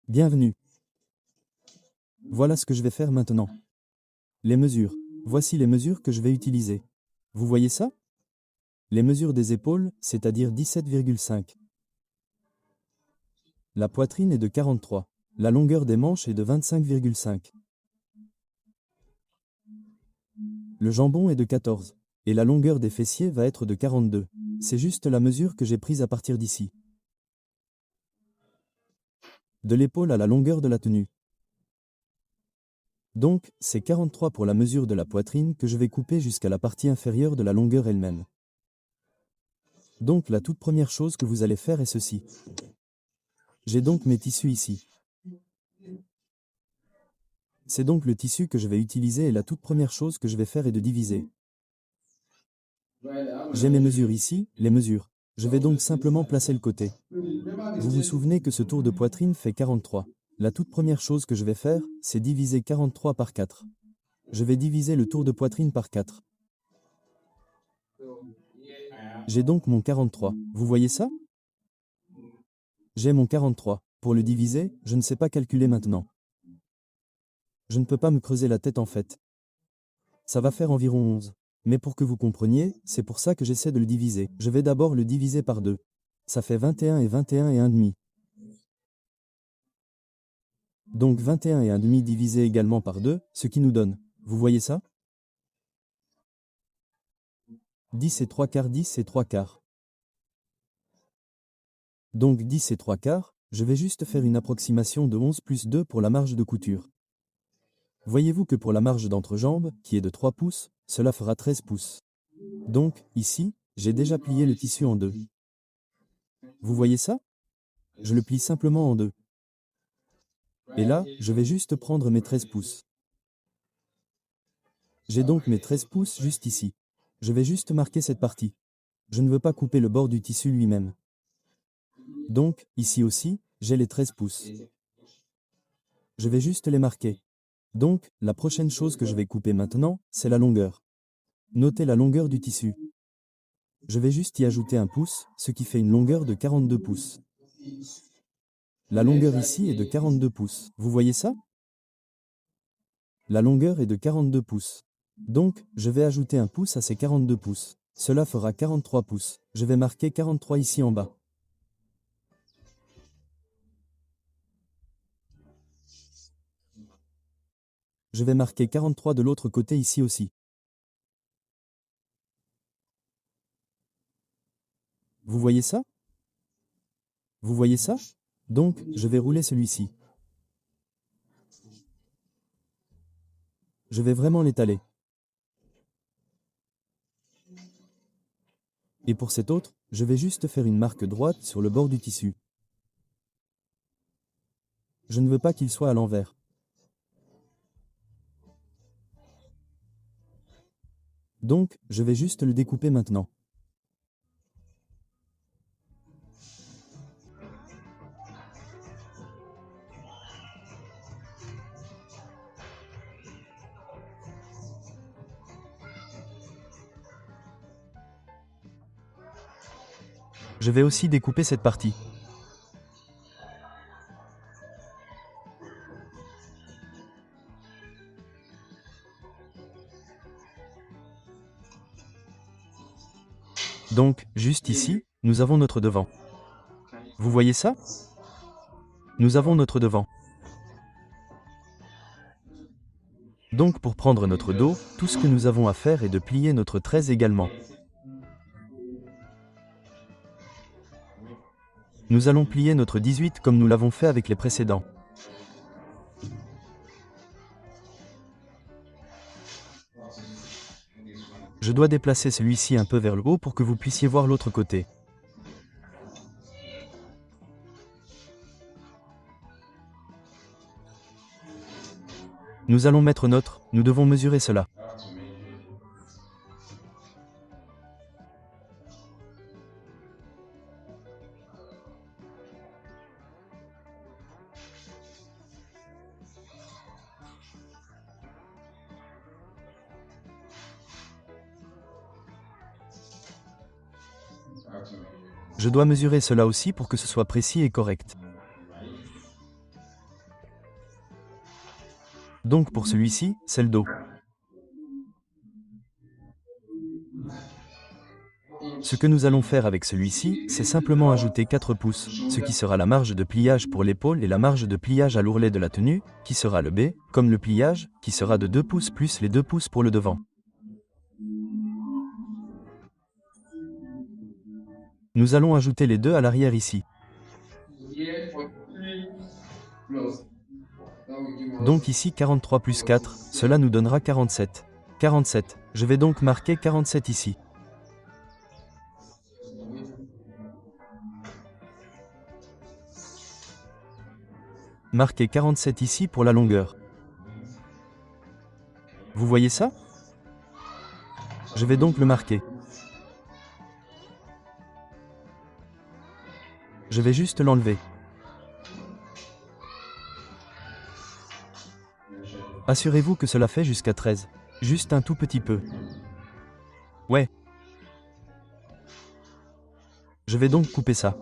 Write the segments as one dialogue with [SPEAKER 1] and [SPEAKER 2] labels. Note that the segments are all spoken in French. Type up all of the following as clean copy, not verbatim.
[SPEAKER 1] Bienvenue. Voilà ce que je vais faire maintenant. Les mesures. Voici les mesures que je vais utiliser. Vous voyez ça? Les mesures des épaules, c'est-à-dire 17,5. La poitrine est de 43. La longueur des manches est de 25,5. Le jambon est de 14. Et la longueur des fessiers va être de 42. C'est juste la mesure que j'ai prise à partir d'ici. De l'épaule à la longueur de la tenue. Donc, c'est 43 pour la mesure de la poitrine que je vais couper jusqu'à la partie inférieure de la longueur elle-même. Donc la toute première chose que vous allez faire est ceci. J'ai donc mes tissus ici. C'est donc le tissu que je vais utiliser et la toute première chose que je vais faire est de diviser. J'ai mes mesures ici, les mesures. Je vais donc simplement placer le côté. Vous vous souvenez que ce tour de poitrine fait 43. La toute première chose que je vais faire, c'est diviser 43 par 4. Je vais diviser le tour de poitrine par 4. J'ai donc mon 43. Vous voyez ça? J'ai mon 43. Pour le diviser, je ne sais pas calculer maintenant. Je ne peux pas me creuser la tête en fait. Ça va faire environ 11. Mais pour que vous compreniez, c'est pour ça que j'essaie de le diviser. Je vais d'abord le diviser par 2. Ça fait 21 et 21 et 1 demi. Donc 21 et 1 demi divisé également par 2, ce qui nous donne. Vous voyez ça? 10 et 3 quarts, 10 et 3 quarts. Donc 10 et 3 quarts, je vais juste faire une approximation de 11 plus 2 pour la marge de couture. Voyez-vous que pour la marge d'entrejambe, qui est de 3 pouces, cela fera 13 pouces. Donc, ici, j'ai déjà plié le tissu en deux. Vous voyez ça? Je le plie simplement en deux. Et là, je vais juste prendre mes 13 pouces. J'ai donc mes 13 pouces juste ici. Je vais juste marquer cette partie. Je ne veux pas couper le bord du tissu lui-même. Donc, ici aussi, j'ai les 13 pouces. Je vais juste les marquer. Donc, la prochaine chose que je vais couper maintenant, c'est la longueur. Notez la longueur du tissu. Je vais juste y ajouter un pouce, ce qui fait une longueur de 42 pouces. La longueur ici est de 42 pouces. Vous voyez ça? La longueur est de 42 pouces. Donc, je vais ajouter un pouce à ces 42 pouces. Cela fera 43 pouces. Je vais marquer 43 ici en bas. Je vais marquer 43 de l'autre côté ici aussi. Vous voyez ça? Vous voyez ça? Donc, je vais rouler celui-ci. Je vais vraiment l'étaler. Et pour cet autre, je vais juste faire une marque droite sur le bord du tissu. Je ne veux pas qu'il soit à l'envers. Donc, je vais juste le découper maintenant. Je vais aussi découper cette partie. Donc, juste ici, nous avons notre devant. Vous voyez ça? Nous avons notre devant. Donc pour prendre notre dos, tout ce que nous avons à faire est de plier notre 13 également. Nous allons plier notre 18 comme nous l'avons fait avec les précédents. Je dois déplacer celui-ci un peu vers le haut pour que vous puissiez voir l'autre côté. Nous allons mettre notre, nous devons mesurer cela. Je dois mesurer cela aussi pour que ce soit précis et correct. Donc pour celui-ci, c'est le dos. Ce que nous allons faire avec celui-ci, c'est simplement ajouter 4 pouces, ce qui sera la marge de pliage pour l'épaule et la marge de pliage à l'ourlet de la tenue, qui sera le B, comme le pliage, qui sera de 2 pouces plus les 2 pouces pour le devant. Nous allons ajouter les deux à l'arrière ici. Donc ici 43 plus 4, cela nous donnera 47. 47. Je vais donc marquer 47 ici. Marquez 47 ici pour la longueur. Vous voyez ça? Je vais donc le marquer. Je vais juste l'enlever. Assurez-vous que cela fait jusqu'à 13. Juste un tout petit peu. Ouais. Je vais donc couper ça.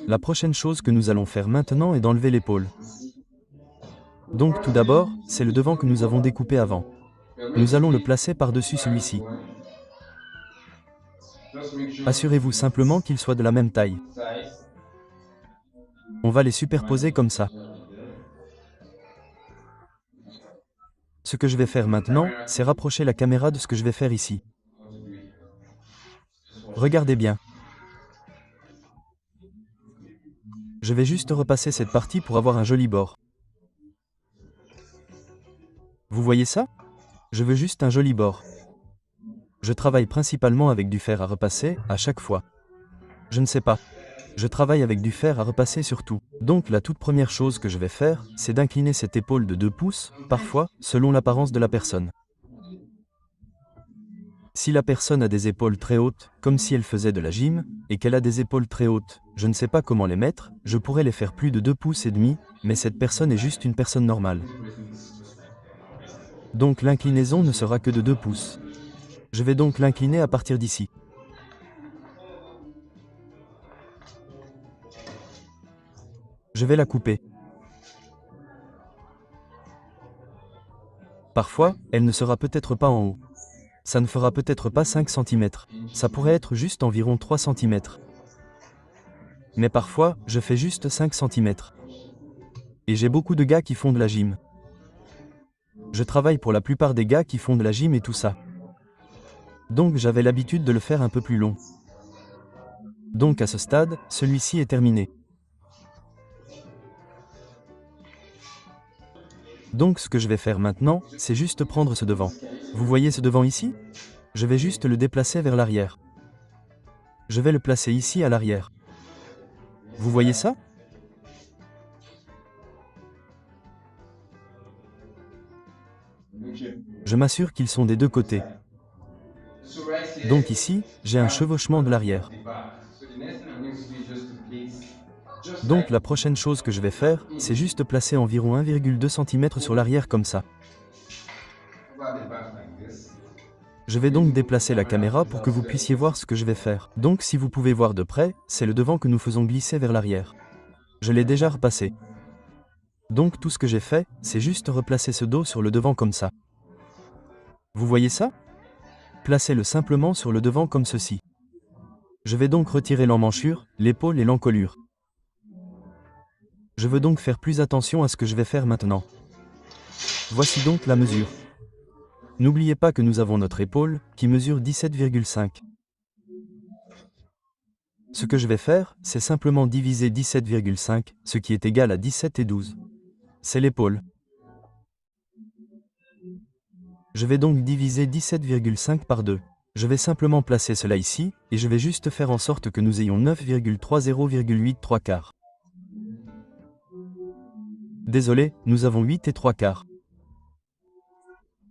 [SPEAKER 1] La prochaine chose que nous allons faire maintenant est d'enlever l'épaule. Donc tout d'abord, c'est le devant que nous avons découpé avant. Nous allons le placer par-dessus celui-ci. Assurez-vous simplement qu'il soit de la même taille. On va les superposer comme ça. Ce que je vais faire maintenant, c'est rapprocher la caméra de ce que je vais faire ici. Regardez bien. Je vais juste repasser cette partie pour avoir un joli bord. Vous voyez ça? Je veux juste un joli bord. Je travaille principalement avec du fer à repasser, à chaque fois. Je ne sais pas. Je travaille avec du fer à repasser surtout. Donc la toute première chose que je vais faire, c'est d'incliner cette épaule de 2 pouces, parfois, selon l'apparence de la personne. Si la personne a des épaules très hautes, comme si elle faisait de la gym, et qu'elle a des épaules très hautes, je ne sais pas comment les mettre, je pourrais les faire plus de 2 pouces et demi, mais cette personne est juste une personne normale. Donc l'inclinaison ne sera que de 2 pouces. Je vais donc l'incliner à partir d'ici. Je vais la couper. Parfois, elle ne sera peut-être pas en haut. Ça ne fera peut-être pas 5 cm. Ça pourrait être juste environ 3 cm. Mais parfois, je fais juste 5 cm. Et j'ai beaucoup de gars qui font de la gym. Je travaille pour la plupart des gars qui font de la gym et tout ça. Donc j'avais l'habitude de le faire un peu plus long. Donc à ce stade, celui-ci est terminé. Donc ce que je vais faire maintenant, c'est juste prendre ce devant. Vous voyez ce devant ici? Je vais juste le déplacer vers l'arrière. Je vais le placer ici à l'arrière. Vous voyez ça? Je m'assure qu'ils sont des deux côtés. Donc ici, j'ai un chevauchement de l'arrière. Donc la prochaine chose que je vais faire, c'est juste placer environ 1,2 cm sur l'arrière comme ça. Je vais donc déplacer la caméra pour que vous puissiez voir ce que je vais faire. Donc si vous pouvez voir de près, c'est le devant que nous faisons glisser vers l'arrière. Je l'ai déjà repassé. Donc tout ce que j'ai fait, c'est juste replacer ce dos sur le devant comme ça. Vous voyez ça? Placez-le simplement sur le devant comme ceci. Je vais donc retirer l'emmanchure, l'épaule et l'encolure. Je veux donc faire plus attention à ce que je vais faire maintenant. Voici donc la mesure. N'oubliez pas que nous avons notre épaule, qui mesure 17,5. Ce que je vais faire, c'est simplement diviser 17,5, ce qui est égal à 17 et 12. C'est l'épaule. Je vais donc diviser 17,5 par 2. Je vais simplement placer cela ici, et je vais juste faire en sorte que nous ayons 9,30,8 Désolé, nous avons 8 et 3 quarts.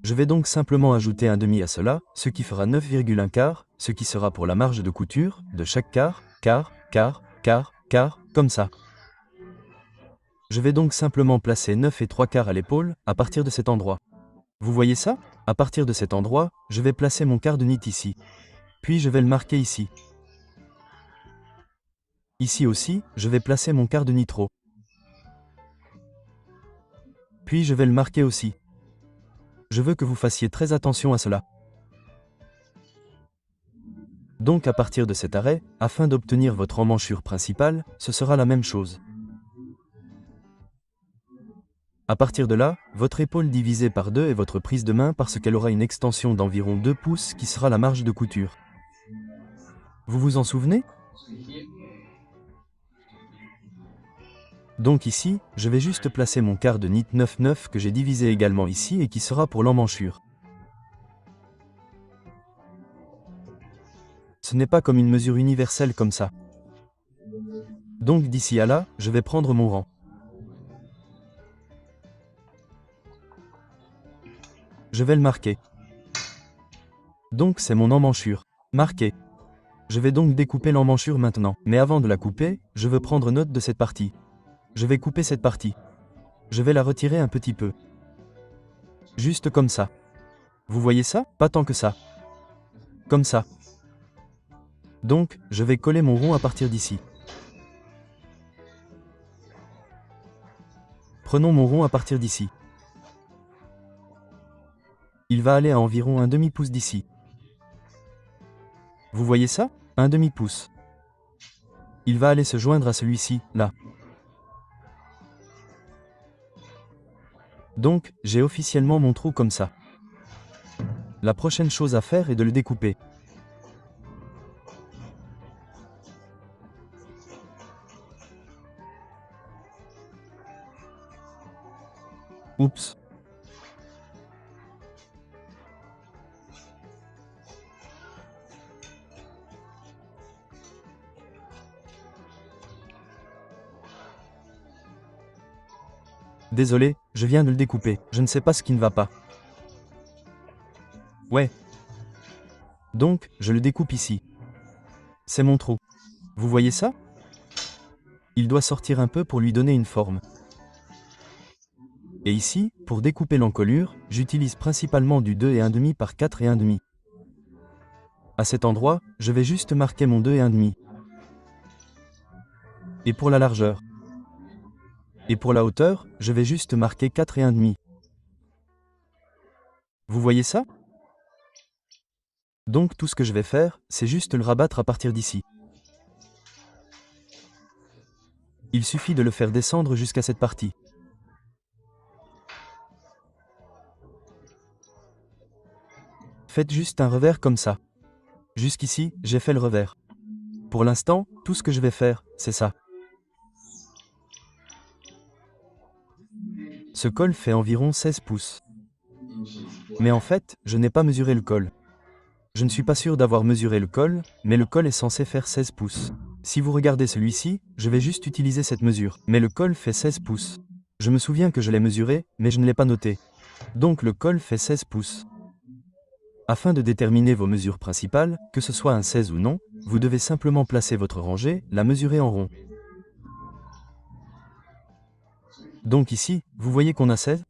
[SPEAKER 1] Je vais donc simplement ajouter un demi à cela, ce qui fera 9,1 quarts, ce qui sera pour la marge de couture, de chaque quart, quart, quart, quart, quart, comme ça. Je vais donc simplement placer 9 et 3 quarts à l'épaule, à partir de cet endroit. Vous voyez ça? À partir de cet endroit, je vais placer mon quart de nit ici. Puis je vais le marquer ici. Ici aussi, je vais placer mon quart de nitro. Puis je vais le marquer aussi. Je veux que vous fassiez très attention à cela. Donc à partir de cet arrêt, afin d'obtenir votre emmanchure principale, ce sera la même chose. À partir de là, votre épaule divisée par 2 est votre prise de main parce qu'elle aura une extension d'environ 2 pouces qui sera la marge de couture. Vous vous en souvenez? Donc ici, je vais juste placer mon quart de nit 9,9 que j'ai divisé également ici et qui sera pour l'emmanchure. Ce n'est pas comme une mesure universelle comme ça. Donc d'ici à là, je vais prendre mon rang. Je vais le marquer. Donc c'est mon emmanchure. Marqué. Je vais donc découper l'emmanchure maintenant. Mais avant de la couper, je veux prendre note de cette partie. Je vais couper cette partie. Je vais la retirer un petit peu. Juste comme ça. Vous voyez ça? Pas tant que ça. Comme ça. Donc, je vais coller mon rond à partir d'ici. Prenons mon rond à partir d'ici. Il va aller à environ un demi-pouce d'ici. Vous voyez ça? Un demi-pouce. Il va aller se joindre à celui-ci, là. Donc, j'ai officiellement mon trou comme ça. La prochaine chose à faire est de le découper. Oups. Désolé, je viens de le découper. Je ne sais pas ce qui ne va pas. Ouais. Donc, je le découpe ici. C'est mon trou. Vous voyez ça? Il doit sortir un peu pour lui donner une forme. Et ici, pour découper l'encolure, j'utilise principalement du 2,5 par 4,5. À cet endroit, je vais juste marquer mon 2,5. Et pour la largeur. Et pour la hauteur, je vais juste marquer 4,5. Vous voyez ça? Donc tout ce que je vais faire, c'est juste le rabattre à partir d'ici. Il suffit de le faire descendre jusqu'à cette partie. Faites juste un revers comme ça. Jusqu'ici, j'ai fait le revers. Pour l'instant, tout ce que je vais faire, c'est ça. Ce col fait environ 16 pouces. Mais en fait, je n'ai pas mesuré le col. Je ne suis pas sûr d'avoir mesuré le col, mais le col est censé faire 16 pouces. Si vous regardez celui-ci, je vais juste utiliser cette mesure. Mais le col fait 16 pouces. Je me souviens que je l'ai mesuré, mais je ne l'ai pas noté. Donc le col fait 16 pouces. Afin de déterminer vos mesures principales, que ce soit un 16 ou non, vous devez simplement placer votre rangée, la mesurer en rond. Donc ici, vous voyez qu'on a 16?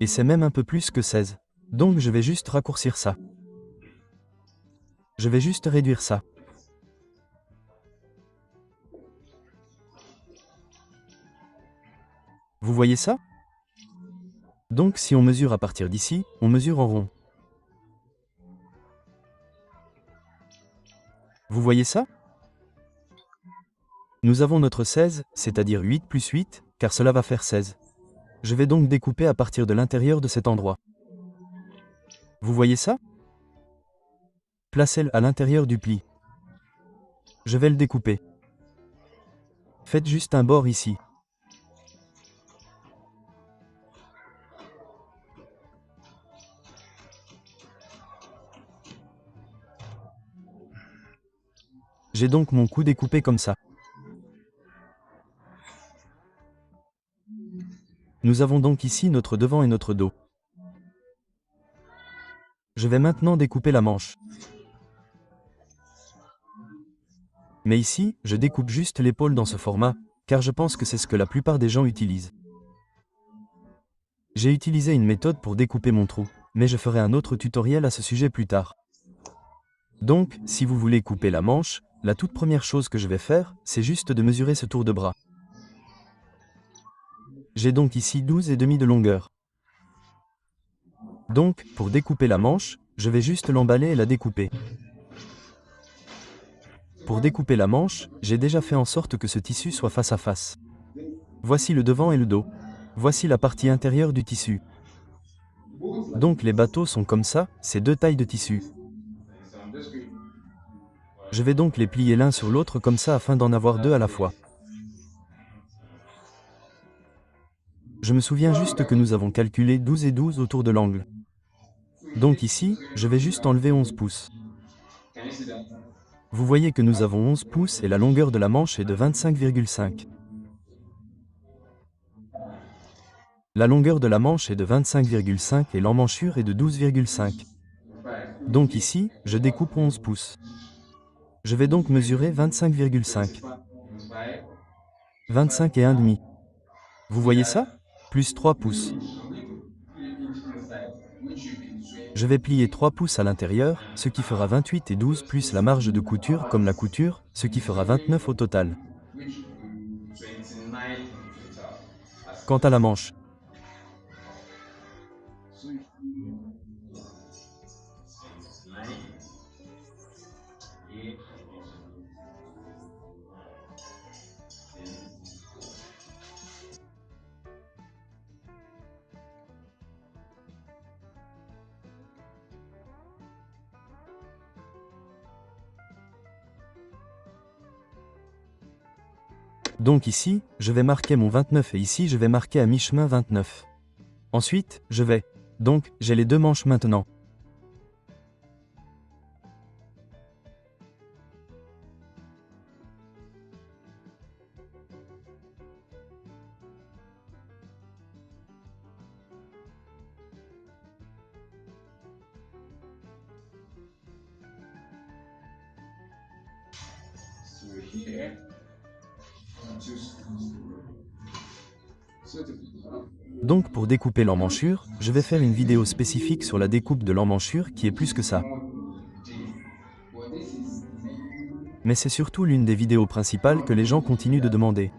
[SPEAKER 1] Et c'est même un peu plus que 16. Donc je vais juste raccourcir ça. Je vais juste réduire ça. Vous voyez ça? Donc si on mesure à partir d'ici, on mesure en rond. Vous voyez ça? Nous avons notre 16, c'est-à-dire 8 plus 8, car cela va faire 16. Je vais donc découper à partir de l'intérieur de cet endroit. Vous voyez ça? Placez-le à l'intérieur du pli. Je vais le découper. Faites juste un bord ici. J'ai donc mon cou découpé comme ça. Nous avons donc ici notre devant et notre dos. Je vais maintenant découper la manche. Mais ici, je découpe juste l'épaule dans ce format, car je pense que c'est ce que la plupart des gens utilisent. J'ai utilisé une méthode pour découper mon trou, mais je ferai un autre tutoriel à ce sujet plus tard. Donc, si vous voulez couper la manche, la toute première chose que je vais faire, c'est juste de mesurer ce tour de bras. J'ai donc ici 12,5 de longueur. Donc, pour découper la manche, je vais juste l'emballer et la découper. Pour découper la manche, j'ai déjà fait en sorte que ce tissu soit face à face. Voici le devant et le dos. Voici la partie intérieure du tissu. Donc les bateaux sont comme ça, ces deux tailles de tissu. Je vais donc les plier l'un sur l'autre comme ça afin d'en avoir deux à la fois. Je me souviens juste que nous avons calculé 12 et 12 autour de l'angle. Donc ici, je vais juste enlever 11 pouces. Vous voyez que nous avons 11 pouces et la longueur de la manche est de 25,5. La longueur de la manche est de 25,5 et l'emmanchure est de 12,5. Donc ici, je découpe 11 pouces. Je vais donc mesurer 25,5. 25 et 1,5. Vous voyez ça? Plus 3 pouces. Je vais plier 3 pouces à l'intérieur, ce qui fera 28 et 12 plus la marge de couture comme la couture, ce qui fera 29 au total. Quant à la manche, donc ici, je vais marquer mon 29 et ici je vais marquer à mi-chemin 29. Ensuite, donc, j'ai les deux manches maintenant. Donc pour découper l'emmanchure, je vais faire une vidéo spécifique sur la découpe de l'emmanchure qui est plus que ça. Mais c'est surtout l'une des vidéos principales que les gens continuent de demander.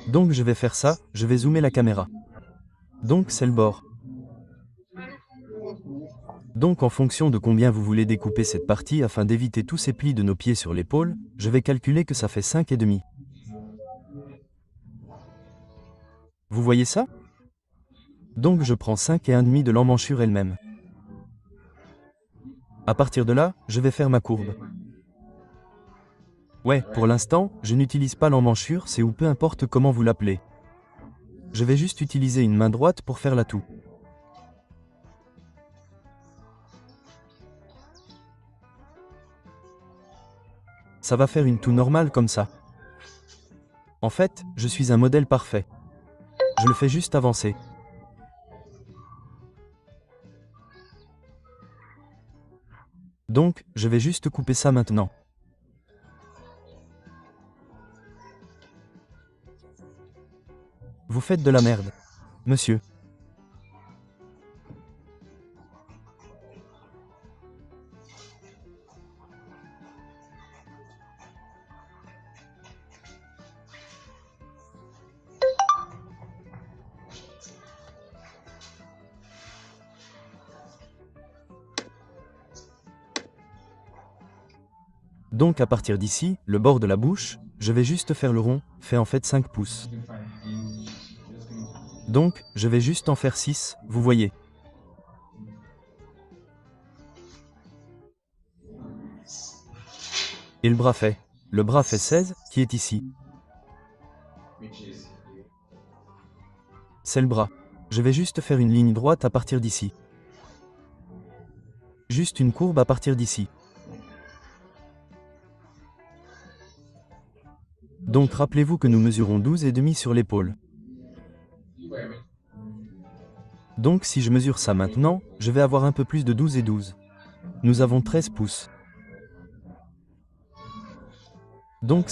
[SPEAKER 1] Donc je vais faire ça, je vais zoomer la caméra. Donc c'est le bord. Donc en fonction de combien vous voulez découper cette partie afin d'éviter tous ces plis de nos pieds sur l'épaule, je vais calculer que ça fait 5,5. Vous voyez ça? Donc je prends 5,5 de l'emmanchure elle-même. À partir de là, je vais faire ma courbe. Ouais, pour l'instant, je n'utilise pas l'emmanchure, c'est ou peu importe comment vous l'appelez. Je vais juste utiliser une main droite pour faire l'atout. Ça va faire une toux normale comme ça. En fait, je suis un modèle parfait. Je le fais juste avancer. Donc, je vais juste couper ça maintenant. Vous faites de la merde, monsieur. Donc à partir d'ici, le bord de la bouche, je vais juste faire le rond, fait en fait 5 pouces. Donc, je vais juste en faire 6, vous voyez. Et le bras fait? Le bras fait 16, qui est ici. C'est le bras. Je vais juste faire une ligne droite à partir d'ici. Juste une courbe à partir d'ici. Donc rappelez-vous que nous mesurons 12,5 sur l'épaule. Donc si je mesure ça maintenant, je vais avoir un peu plus de 12 et 12. Nous avons 13 pouces. Donc